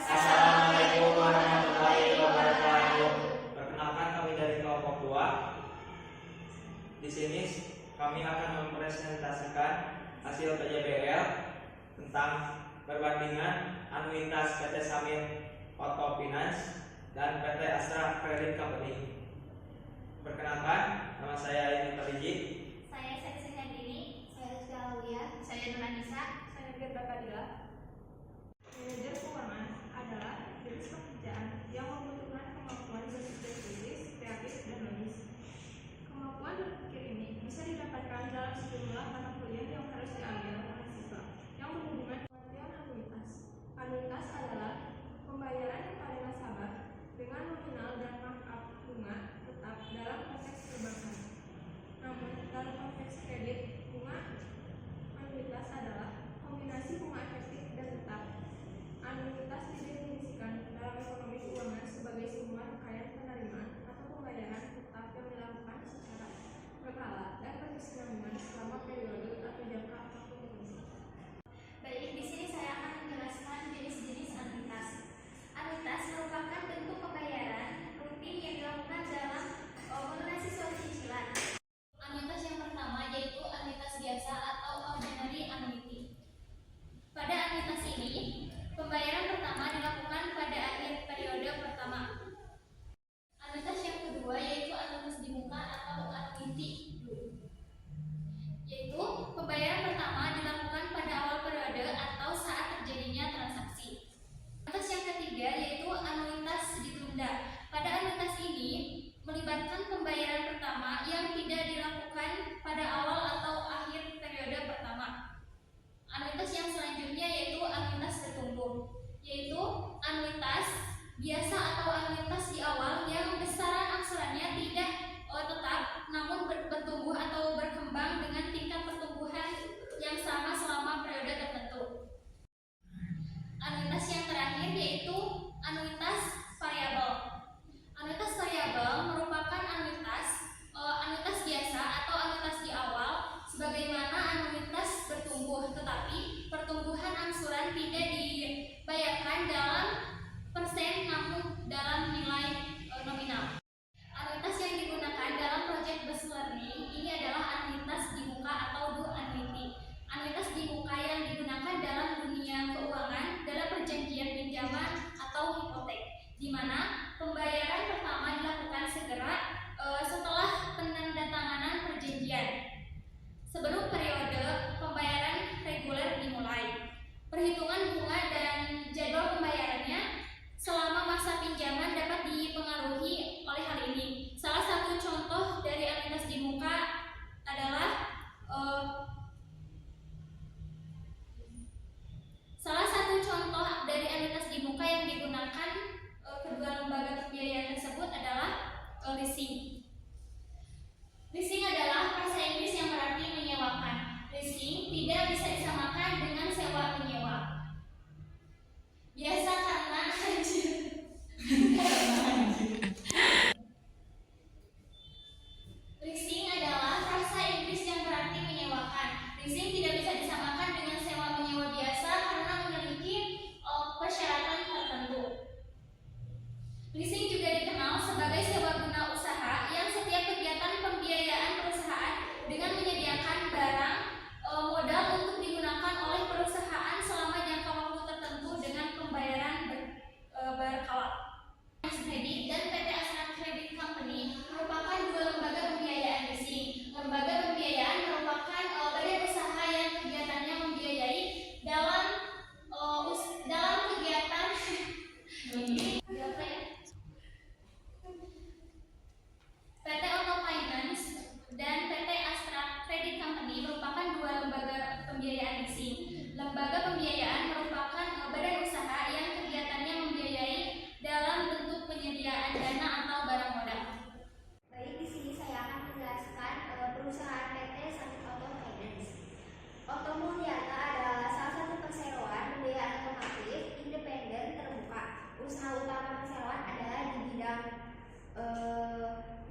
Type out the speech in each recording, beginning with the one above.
Assalamualaikum warahmatullahi wabarakatuh. Perkenalkan, kami dari kelompok 2. Di sini kami akan mempresentasikan hasil PJBL tentang perbandingan anuitas PT Samin Auto Finance dan PT Astra Credit Company. Perkenalkan, nama saya Ini Pariji. Saya Seksi Handini. Saya Rizky Alawiyah. Saya Nur Anissa. Saya Firda Fadila. Manajer keuangan adalah jenis pekerjaan yang membutuhkan kemampuan berpikir kritis, kreatif, dan logis. Kemampuan berpikir ini bisa didapatkan dalam sejumlah mata kuliah yang harus diambil oleh siswa yang berhubungan dengan pengertian anuitas. Anuitas adalah pembayaran kepada nasabah dengan nominal dan markup bunga tetap dalam konteks perbankan. Namun, dalam konteks kredit, bunga anuitas adalah kombinasi bunga efektif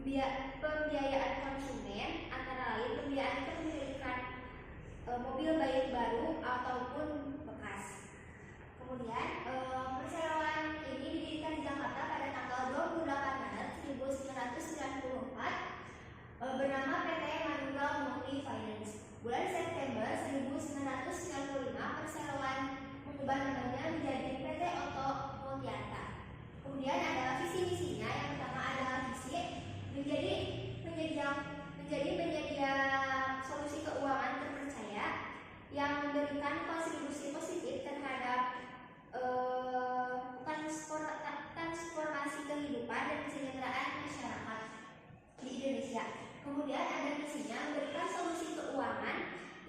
pembiayaan konsumen antara lain pembiayaan kepemilikan mobil baik baru ataupun bekas. Kemudian perseroan ini didirikan di Jakarta pada tanggal 28 Maret 1994 bernama PT Manunggal Multi Finance. Bulan September 1995 perseroan mengubah namanya menjadi PT Oto Multiarta. Kemudian adalah visi misinya. Yang pertama adalah visi menjadi penyedia solusi keuangan terpercaya yang memberikan kontribusi positif terhadap transformasi kehidupan dan kesejahteraan masyarakat di Indonesia. Kemudian ada misinya memberikan solusi keuangan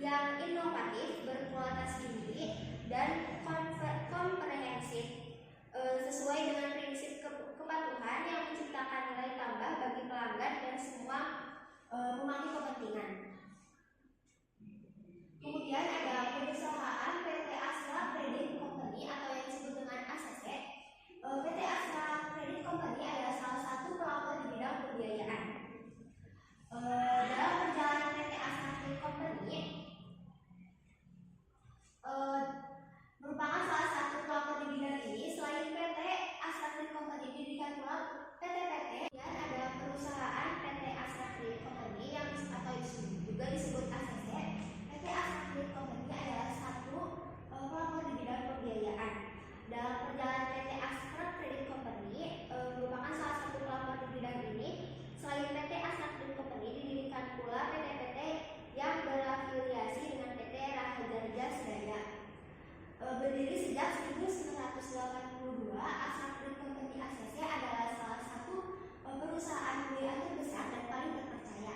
yang inovatif, berkualitas tinggi, dan komprehensif sesuai dengan prinsip kepatuhan yang menciptakan nilai tambah bagi pelanggan dan semua pemangku kepentingan. Kemudian ada perusahaan PT Astra Credit Company atau yang disebut dengan ACC. PT Astra Credit Company adalah salah satu pelopor di bidang pembiayaan. Dalam perjalanan PT Astra Credit Company merupakan salah satu pelopor di bidang ini. Selain PT Astra Credit Company didirikan pula PT-PT dan ada perusahaan PT Astra Credit Company yang juga disebut ACC. PT Astra Credit Company adalah satu pelopor di bidang pembiayaan. Dalam perjalanan PT Astra Credit Company merupakan salah satu pelopor di bidang ini. Selain PT Astra Credit Company didirikan pula PT-PT yang berafiliasi dengan PT Raharja Sedaya. Berdiri sejak 1982, Astra Credit Company ACC adalah salah satu perusahaan pembiayaan terbesar dan paling terpercaya.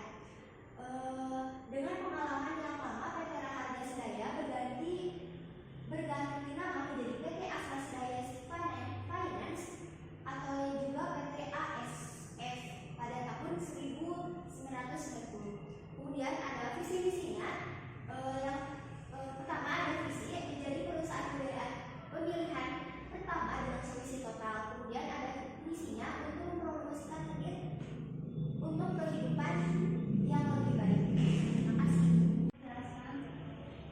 Dengan pengalaman yang lama, PT Raharja Sedaya berganti nama menjadi PT Astra Sedaya Finance atau juga PT ASF pada tahun 1990. Kemudian ada visi misinya. Yang pertama ada visi menjadi perusahaan pemilihan pertama dengan solusi total. Kemudian ada misinya untuk mempromosikan kredit untuk kehidupan yang lebih baik. Terima kasih. Penjelasan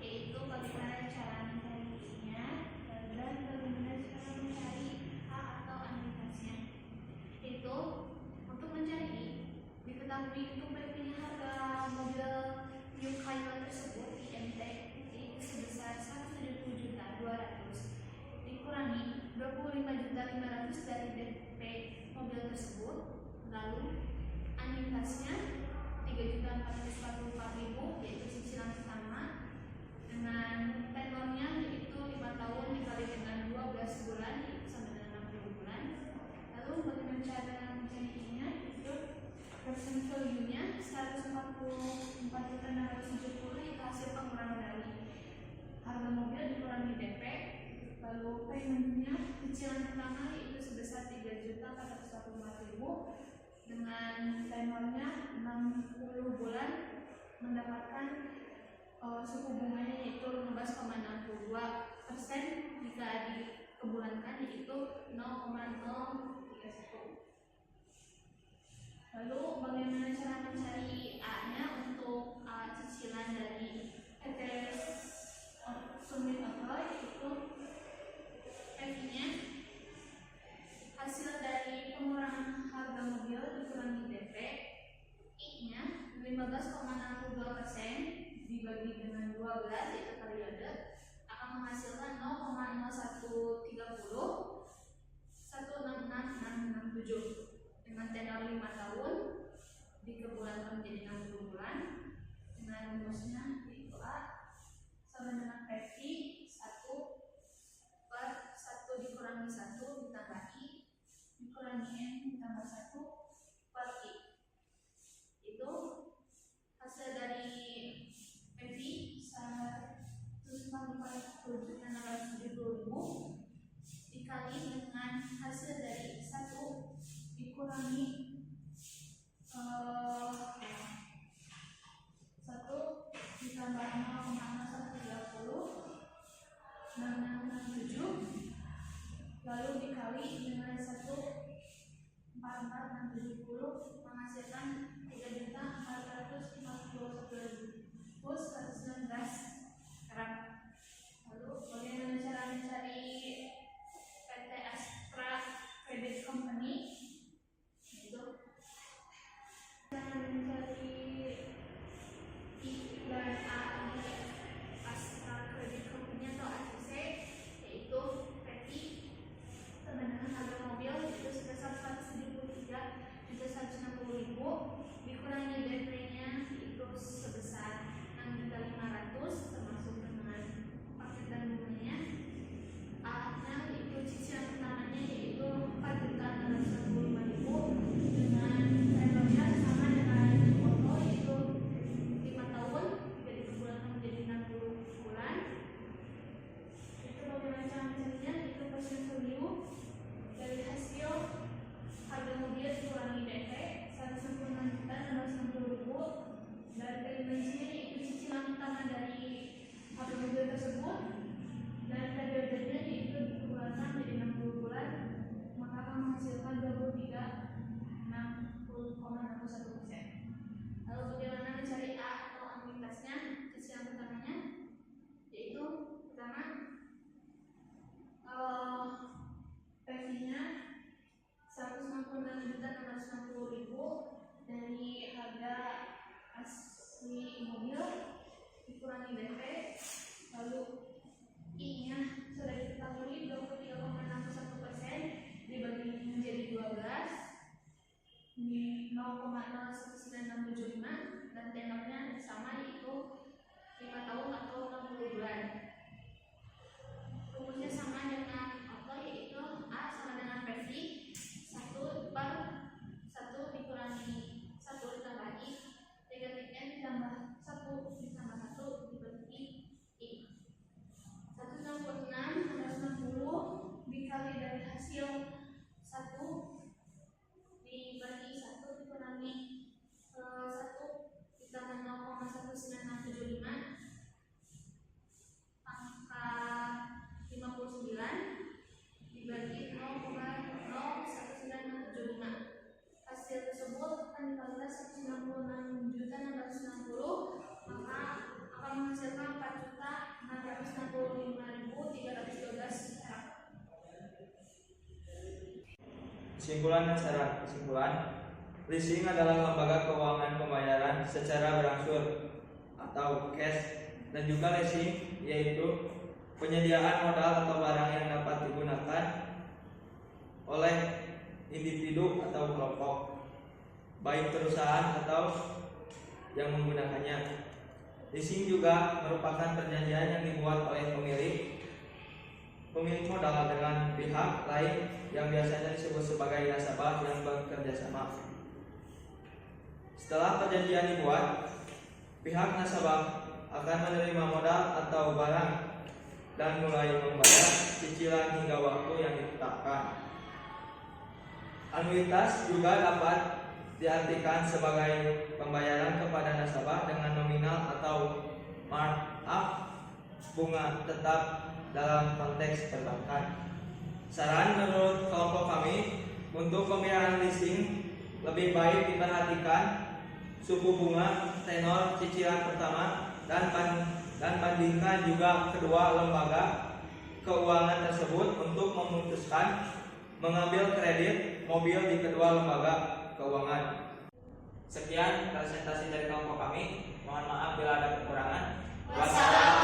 yaitu bagaimana cara mencarinya dan bagaimana cara mencari hak atau analitasnya. Itu untuk mencari diketahui untuk berpilih harga mobil New Cayman tersebut IMT itu sebesar 170.200 dikurangi 25.500 dari DP mobil tersebut, lalu analitasnya 3.444.000 yaitu cicilan pertama dengan tenornya yaitu 5 tahun dikali dengan 12 bulan yaitu sama dengan 60 bulan. Lalu bagaimana cara mencarinya? Itu persen value-nya 144.670 itu hasil pengurangan dari harga mobil dikurangi DP. Lalu payment-nya cicilan pertama yaitu sebesar 3.444.000 dengan tenornya 60 bulan mendapatkan suku bunganya yaitu 15,62% jika dikebulankan yaitu 0,031. Lalu bagaimana cara mencari A-nya untuk cicilan dari PT Summit Auto yaitu PV-nya hasil dari pengurangan harga mobil dikurangi DP, I-nya 15,62% dibagi dengan 12 yaitu periode akan menghasilkan 0,0130 dengan tenor 5 tahun dikebulankan menjadi 60 bulan dengan rumusnya yaitu A sama dengan PV 1/1 dikurangi 1 ditambah I dikurangi N ditambah 1 per I. Itu hasil dari PV 144.670 dikali dengan hasil dari 1 dikurangi 1 ditambah Jangan mencari I dan A di Astra Credit Company atau ACC, yaitu PT dengan harga mobil itu sebesar 173.160.000, dikurangi DP-nya itu sebesar 6.500.000 termasuk dengan paket dan bunganya. A-nya itu cicilan pertamanya yaitu 4.665.000 dengan tenornya sama dengan foto yaitu 5 tahun, jadi perbulan menjadi 60 bulan. Itu bagaimana cara mencarinya, itu persen value dari hasil harga mobil dikurangi DP 166.660.000 dan kalimansinya yaitu cicilan pertama dari harga mobil tersebut dan periodenya yaitu dikurangi menjadi 60 bulan, maka akan menghasilkan 23,60,61%. Lalu bagaimana mencari A atau anuitasnya? Cicilan pertamanya yaitu pertama PV-nya 166.660.000 dari harga asli mobil dikurangi DP, lalu I-nya sudah diketahui 23,61% dibagi menjadi 12 di 0,01975 dan tenornya sama yaitu 5 tahun atau 60 bulan. Rumusnya sama dengan auto yaitu A sama dengan PV 1/1 dikurangi 1 ditambah I negatif N ditambah 1 ditambah 1 dibagi I. 166,660 dikali dari hasil 1 dibagi 1 dikurangi 1 ditambah 0,19675 angka 59 dibagi 0,01975. Hasil tersebut akan dikalikan 166.660, maka akan menghasilkan 4.665.312 perak. Kesimpulan dan syarat. Kesimpulan, leasing adalah lembaga keuangan pembayaran secara berangsur atau cash, dan juga leasing yaitu penyediaan modal atau barang yang dapat digunakan oleh individu atau kelompok, baik perusahaan atau yang menggunakannya. Leasing juga merupakan perjanjian yang dibuat oleh pemilik modal dengan pihak lain yang biasanya disebut sebagai nasabah yang bekerja sama. Setelah perjanjian dibuat, pihak nasabah akan menerima modal atau barang dan mulai membayar cicilan hingga waktu yang ditetapkan. Anuitas juga dapat diartikan sebagai pembayaran kepada nasabah dengan nominal atau markup bunga tetap dalam konteks perbankan. Saran menurut kelompok kami, untuk pembiayaan leasing lebih baik diperhatikan suku bunga, tenor cicilan pertama, dan bandingkan juga kedua lembaga keuangan tersebut untuk memutuskan mengambil kredit mobil di kedua lembaga keuangan. Sekian presentasi dari kelompok kami. Mohon maaf bila ada kekurangan. Wassalamualaikum